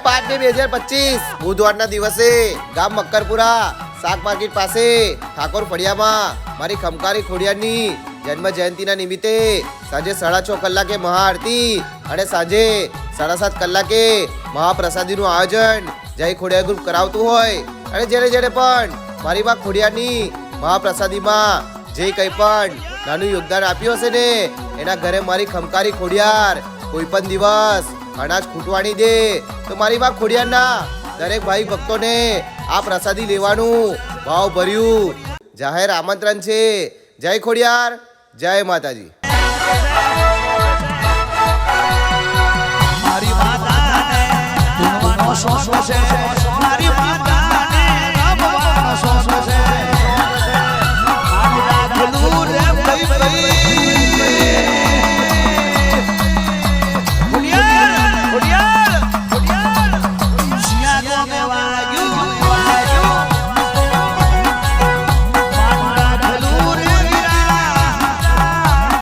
5/2/2025 બુધવારના દિવસે ગામ મક્કરપુરા શાક માર્કેટ પાસે ઠાકોર ફળિયામાં મારી ખમકારી ખોડિયારની જન્મ જયંતિના નિમિત્તે સાંજે 6:30 કલાકે મહાઆરતી અને સાંજે 7:30 કલાકે મહાપ્રસાદીનું આયોજન જય ખોડિયાર ગ્રુપ કરાવતું હોય અને જેને પણ મારી માં ખોડિયારની મહાપ્રસાદીમાં જે કંઈ પણ નાનું યોગદાન આપ્યું હશે ને એના ઘરે મારી ખમકારી ખોડિયાર કોઈ પણ દિવસ અનાજ ખૂટવાની દે તો મારી માં ખોડિયારના દરેક ભાઈ ભક્તોને આ પ્રસાદી લેવાનું ભાવ ભર્યું જાહેર આમંત્રણ છે. જય ખોડિયાર, જય માતાજી. મારી માતા